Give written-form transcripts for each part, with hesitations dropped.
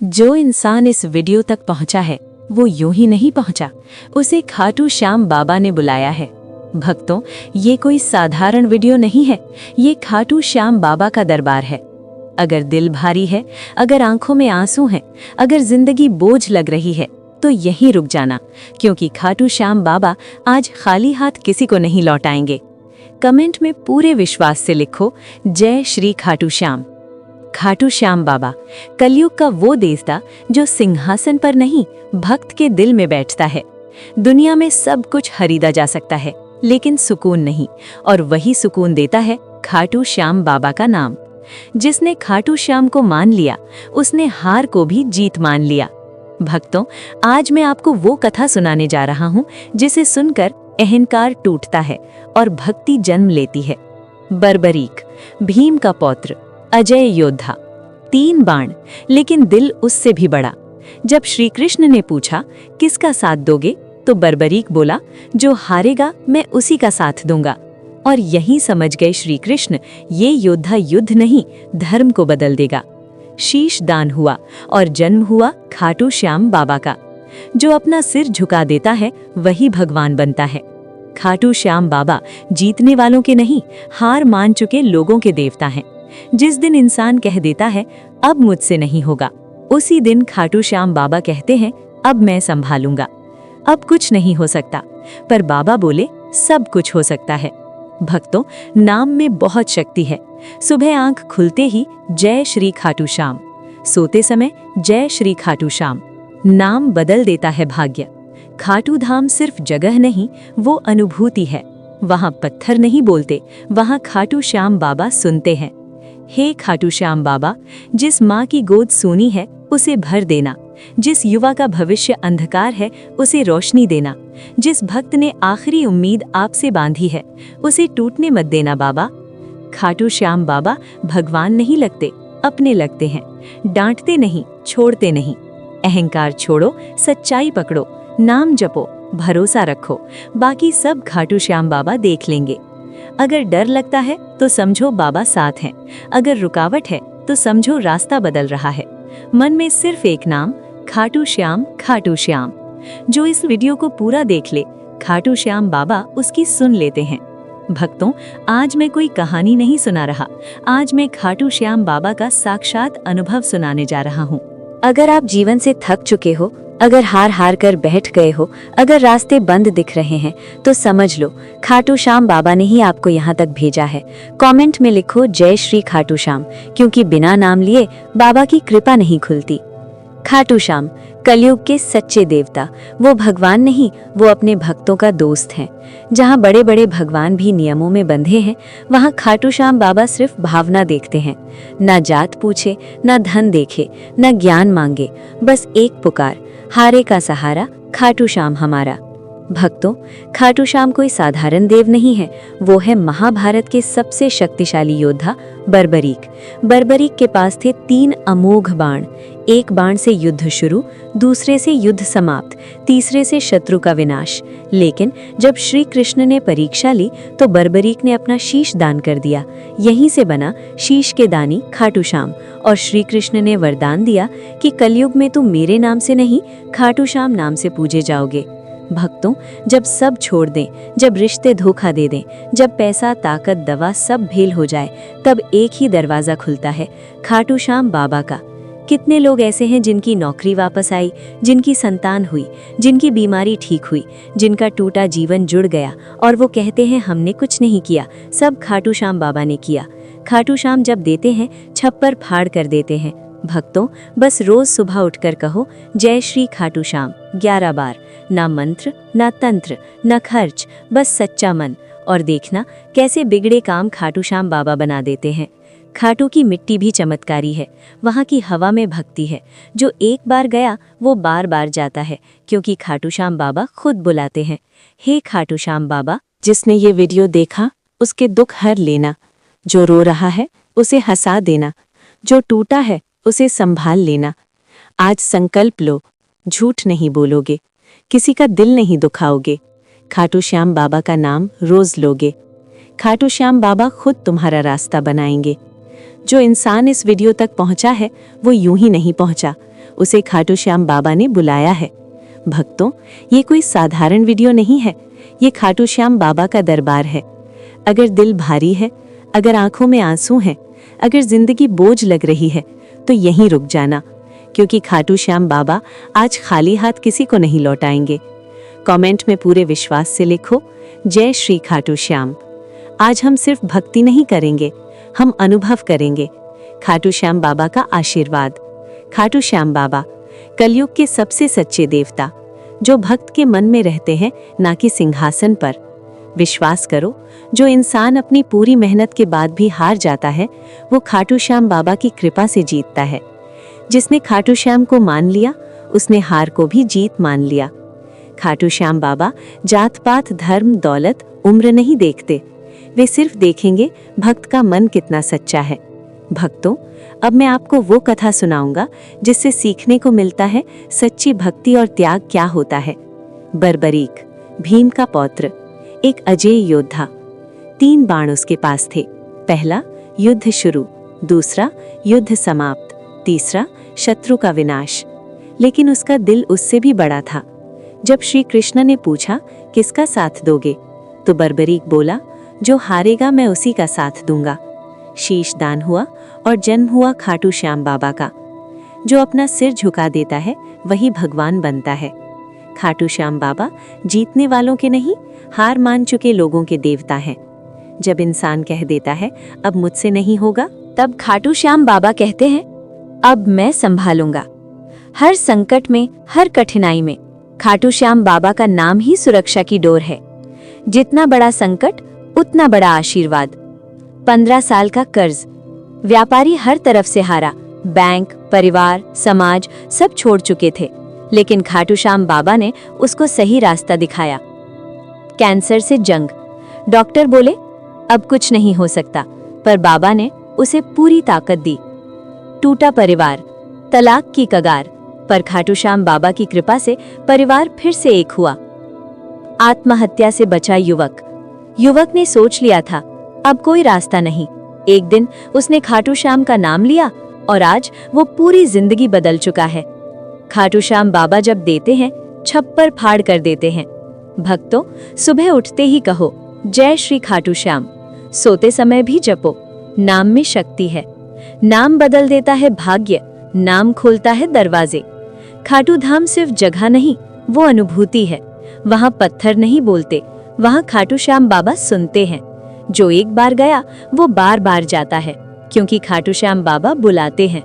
जो इंसान इस वीडियो तक पहुंचा है वो यूं ही नहीं पहुंचा, उसे खाटू श्याम बाबा ने बुलाया है। भक्तों, ये कोई साधारण वीडियो नहीं है, ये खाटू श्याम बाबा का दरबार है। अगर दिल भारी है, अगर आंखों में आंसू हैं, अगर जिंदगी बोझ लग रही है तो यहीं रुक जाना, क्योंकि खाटू श्याम बाबा आज खाली हाथ किसी को नहीं लौटाएंगे। कमेंट में पूरे विश्वास से लिखो, जय श्री खाटू श्याम। खाटू श्याम बाबा कलयुग का वो देवता जो सिंहासन पर नहीं, भक्त के दिल में बैठता है। दुनिया में सब कुछ खरीदा जा सकता है, लेकिन सुकून नहीं, और वही सुकून देता है खाटू श्याम बाबा का नाम। जिसने खाटू श्याम को मान लिया, उसने हार को भी जीत मान लिया। भक्तों, आज मैं आपको वो कथा सुनाने जा रहा हूँ जिसे सुनकर अहंकार टूटता है और भक्ति जन्म लेती है। बर्बरीक, भीम का पौत्र, अजय योद्धा, 3 बाण, लेकिन दिल उससे भी बड़ा। जब श्री कृष्ण ने पूछा किसका साथ दोगे, तो बर्बरीक बोला, जो हारेगा मैं उसी का साथ दूंगा। और यही समझ गए श्री कृष्ण, ये योद्धा युद्ध नहीं, धर्म को बदल देगा। शीश दान हुआ और जन्म हुआ खाटू श्याम बाबा का। जो अपना सिर झुका देता है वही भगवान बनता है। खाटू श्याम बाबा जीतने वालों के नहीं, हार मान चुके लोगों के देवता हैं। जिस दिन इंसान कह देता है अब मुझसे नहीं होगा, उसी दिन खाटू श्याम बाबा कहते हैं अब मैं संभालूंगा। अब कुछ नहीं हो सकता, पर बाबा बोले सब कुछ हो सकता है। भक्तों, नाम में बहुत शक्ति है। सुबह आंख खुलते ही जय श्री खाटू श्याम, सोते समय जय श्री खाटू श्याम। नाम बदल देता है भाग्य। खाटू धाम सिर्फ जगह नहीं, वो अनुभूति है। वहां पत्थर नहीं बोलते, वहां खाटू श्याम बाबा सुनते हैं। हे खाटू श्याम बाबा, जिस माँ की गोद सूनी है उसे भर देना, जिस युवा का भविष्य अंधकार है उसे रोशनी देना, जिस भक्त ने आखिरी उम्मीद आपसे बांधी है उसे टूटने मत देना बाबा। खाटू श्याम बाबा भगवान नहीं लगते, अपने लगते हैं। डांटते नहीं, छोड़ते नहीं। अहंकार छोड़ो, सच्चाई पकड़ो, नाम जपो, भरोसा रखो, बाकी सब खाटू श्याम बाबा देख लेंगे। अगर डर लगता है तो समझो बाबा साथ हैं, अगर रुकावट है तो समझो रास्ता बदल रहा है। मन में सिर्फ एक नाम, खाटू श्याम, खाटू श्याम। जो इस वीडियो को पूरा देख ले, खाटू श्याम बाबा उसकी सुन लेते हैं। भक्तों, आज मैं कोई कहानी नहीं सुना रहा, आज मैं खाटू श्याम बाबा का साक्षात अनुभव सुनाने जा रहा हूँ। अगर आप जीवन से थक चुके हो, अगर हार हार कर बैठ गए हो, अगर रास्ते बंद दिख रहे हैं, तो समझ लो खाटू श्याम बाबा ने ही आपको यहाँ तक भेजा है। कमेंट में लिखो जय श्री खाटू श्याम, क्योंकि बिना नाम लिए बाबा की कृपा नहीं खुलती। खाटू श्याम कलयुग के सच्चे देवता, वो भगवान नहीं, वो अपने भक्तों का दोस्त हैं। जहाँ बड़े बड़े भगवान भी नियमों में बंधे हैं, वहाँ खाटू श्याम बाबा सिर्फ भावना देखते हैं। ना जात पूछे, ना धन देखे, ना ज्ञान मांगे, बस एक पुकार, हारे का सहारा, खाटू श्याम हमारा। भक्तों, खाटू श्याम कोई साधारण देव नहीं है, वो है महाभारत के सबसे शक्तिशाली योद्धा बर्बरीक। बर्बरीक के पास थे 3 अमोघ बाण। एक बाण से युद्ध शुरू, दूसरे से युद्ध समाप्त, तीसरे से शत्रु का विनाश। लेकिन जब श्री कृष्ण ने परीक्षा ली तो बर्बरीक ने अपना शीश दान कर दिया। यहीं से बना शीश के दानी खाटू श्याम। और श्री कृष्ण ने वरदान दिया कि कलयुग में तुम मेरे नाम से नहीं, खाटू श्याम नाम से पूजे जाओगे। भक्तों, जब सब छोड़ दें, जब रिश्ते धोखा दे दें, जब पैसा, ताकत, दवा सब भेल हो जाए, तब एक ही दरवाजा खुलता है, खाटू श्याम बाबा का। कितने लोग ऐसे हैं जिनकी नौकरी वापस आई, जिनकी संतान हुई, जिनकी बीमारी ठीक हुई, जिनका टूटा जीवन जुड़ गया, और वो कहते हैं हमने कुछ नहीं किया, सब खाटू श्याम बाबा ने किया। खाटू श्याम जब देते हैं, छप्पर फाड़ कर देते हैं। भक्तों, बस रोज सुबह उठकर कहो जय श्री खाटू श्याम 11 बार। ना मंत्र, ना तंत्र, ना खर्च, बस सच्चा मन, और देखना कैसे बिगड़े काम खाटू श्याम बाबा बना देते हैं। खाटू की मिट्टी भी चमत्कारी है, वहाँ की हवा में भक्ति है। जो एक बार गया वो बार बार जाता है, क्योंकि खाटू श्याम बाबा खुद बुलाते हैं। हे खाटू श्याम बाबा, जिसने ये वीडियो देखा उसके दुख हर लेना, जो रो रहा है उसे हंसा देना, जो टूटा है उसे संभाल लेना। आज संकल्प लो, झूठ नहीं बोलोगे, किसी का दिल नहीं दुखाओगे, खाटू श्याम बाबा का नाम रोज लोगे। खाटू श्याम बाबा खुद तुम्हारा रास्ता बनाएंगे। जो इंसान इस वीडियो तक पहुंचा है वो यूं ही नहीं पहुंचा, उसे खाटू श्याम बाबा ने बुलाया है। भक्तों, ये कोई साधारण वीडियो नहीं है, ये खाटू श्याम बाबा का दरबार है। अगर दिल भारी है, अगर आंखों में आंसू हैं, अगर जिंदगी बोझ लग रही है, तो यहीं रुक जाना, क्योंकि खाटू श्याम बाबा आज खाली हाथ किसी को नहीं लौटाएंगे। कमेंट में पूरे विश्वास से लिखो, जय श्री खाटू श्याम। आज हम सिर्फ भक्ति नहीं करेंगे, हम अनुभव करेंगे खाटू श्याम बाबा का आशीर्वाद। खाटू श्याम बाबा, कलयुग के सबसे सच्चे देवता, जो भक्त के मन में रहते हैं, ना कि सिंहासन पर। विश्वास करो, जो इंसान अपनी पूरी मेहनत के बाद भी हार जाता है, वो खाटू श्याम बाबा की कृपा से जीतता है। जिसने खाटू श्याम को मान लिया, उसने हार को भी जीत मान लिया। खाटू श्याम बाबा जात पात, धर्म, दौलत, उम्र नहीं देखते, वे सिर्फ देखेंगे भक्त का मन कितना सच्चा है। भक्तों, अब मैं आपको वो कथा सुनाऊंगा जिससे सीखने को मिलता है सच्ची भक्ति और त्याग क्या होता है। बर्बरीक, भीम का पौत्र, एक अजेय योद्धा। 3 बाण उसके पास थे। पहला, युद्ध शुरू, दूसरा, युद्ध समाप्त, तीसरा, शत्रु का विनाश। लेकिन उसका दिल उससे भी बड़ा था। जब श्री कृष्ण ने पूछा, किसका साथ दोगे, तो बर्बरीक बोला, जो हारेगा मैं उसी का साथ दूंगा। शीश दान हुआ और जन्म हुआ खाटू श्याम बाबा का। जो अपना सिर झुका देता है, वही भगवान बनता है। खाटू श्याम बाबा जीतने वालों के नहीं, हार मान चुके लोगों के देवता हैं। जब इंसान कह देता है, अब मुझसे नहीं होगा, तब खाटू श्याम बाबा कहते हैं, अब मैं संभालूंगा। हर संकट में, हर कठिनाई में खाटू श्याम बाबा का नाम ही सुरक्षा की डोर है। जितना बड़ा संकट, उतना बड़ा आशीर्वाद। 15 साल का कर्ज, व्यापारी हर तरफ से हारा, बैंक, परिवार, समाज सब छोड़ चुके थे, लेकिन खाटू श्याम बाबा ने उसको सही रास्ता दिखाया। कैंसर से जंग, डॉक्टर बोले अब कुछ नहीं हो सकता, पर बाबा ने उसे पूरी ताकत दी। टूटा परिवार, तलाक की कगार, पर खाटू श्याम बाबा की कृपा से परिवार फिर से एक हुआ। आत्महत्या से बचा युवक ने सोच लिया था, अब कोई रास्ता नहीं। एक दिन उसने खाटू श्याम का नाम लिया और आज वो पूरी जिंदगी बदल चुका है। खाटू श्याम बाबा जब देते हैं, छप्पर फाड़ कर देते हैं। भक्तों, सुबह उठते ही कहो, जय श्री खाटू श्याम। सोते समय भी जपो, नाम में शक्ति है। नाम बदल देता है भाग्य, नाम खोलता है दरवाजे। खाटू धाम सिर्फ जगह नहीं, वो अनुभूति है। वहाँ पत्थर नहीं बोलते, वहाँ खाटू श्याम बाबा सुनते हैं। जो एक बार गया, वो बार बार जाता है, क्योंकि खाटू श्याम बाबा बुलाते हैं।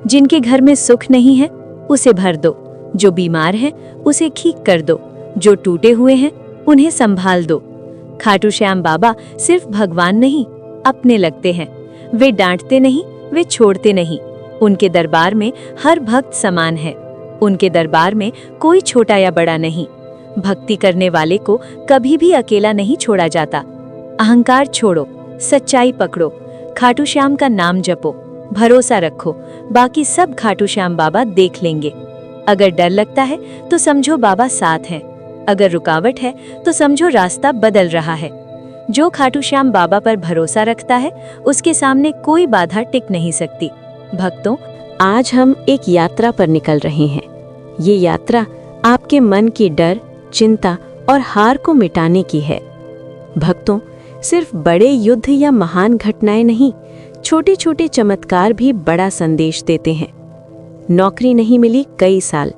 जिनके घर में सुख नहीं है, उसे भर दो। जो बीमार है, उसे ठीक कर दो। जो टूटे हुए हैं, उन्हें संभाल दो। खाटू श्याम बाबा सिर्फ भगवान नहीं, अपने लगते हैं। वे डांटते नहीं, वे छोड़ते नहीं। उनके दरबार में हर भक्त समान है। उनके दरबार में कोई छोटा या बड़ा नहीं। भक्ति करने वाले को कभी भी अकेला नहीं छोड़ा जाता। अहंकार छोड़ो, सच्चाई पकड़ो, खाटू श्याम का नाम जपो, भरोसा रखो, बाकी सब खाटू श्याम बाबा देख लेंगे। अगर डर लगता है तो समझो बाबा साथ हैं। अगर रुकावट है तो समझो रास्ता बदल रहा है। जो खाटू श्याम बाबा पर भरोसा रखता है, उसके सामने कोई बाधा टिक नहीं सकती। भक्तों, आज हम एक यात्रा पर निकल रहे हैं। ये यात्रा आपके मन की डर, चिंता और हार को मिटाने की है। भक्तों, सिर्फ बड़े युद्ध या महान घटनाएं नहीं, छोटे छोटे चमत्कार भी बड़ा संदेश देते हैं। नौकरी नहीं मिली कई साल,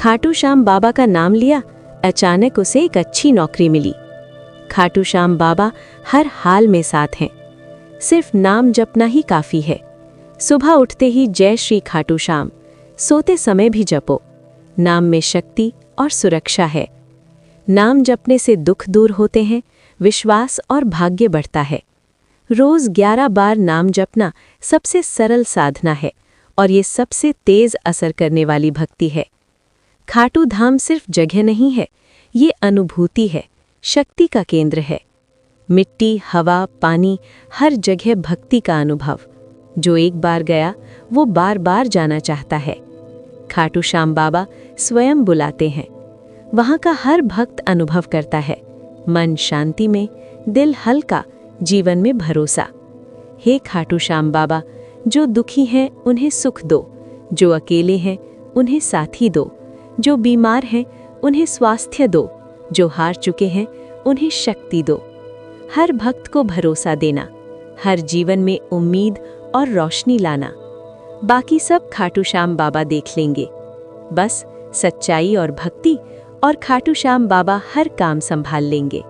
खाटू श्याम बाबा का नाम लिया, अचानक उसे एक अच्छी नौकरी मिली। खाटू श्याम बाबा हर हाल में साथ हैं। सिर्फ नाम जपना ही काफी है। सुबह उठते ही जय श्री खाटू श्याम, सोते समय भी जपो। नाम में शक्ति और सुरक्षा है। नाम जपने से दुख दूर होते हैं, विश्वास और भाग्य बढ़ता है। रोज 11 बार नाम जपना सबसे सरल साधना है और ये सबसे तेज असर करने वाली भक्ति है। खाटू धाम सिर्फ जगह नहीं है, ये अनुभूति है, शक्ति का केंद्र है। मिट्टी, हवा, पानी, हर जगह भक्ति का अनुभव। जो एक बार गया, वो बार बार जाना चाहता है। खाटू श्याम बाबा स्वयं बुलाते हैं। वहाँ का हर भक्त अनुभव करता है, मन शांति में, दिल हल्का, जीवन में भरोसा। हे खाटू श्याम बाबा, जो दुखी हैं उन्हें सुख दो, जो अकेले हैं उन्हें साथी दो। जो बीमार हैं उन्हें स्वास्थ्य दो। जो हार चुके हैं उन्हें शक्ति दो। हर भक्त को भरोसा देना, हर जीवन में उम्मीद और रोशनी लाना। बाकी सब खाटू श्याम बाबा देख लेंगे। बस सच्चाई और भक्ति, और खाटू श्याम बाबा हर काम संभाल लेंगे।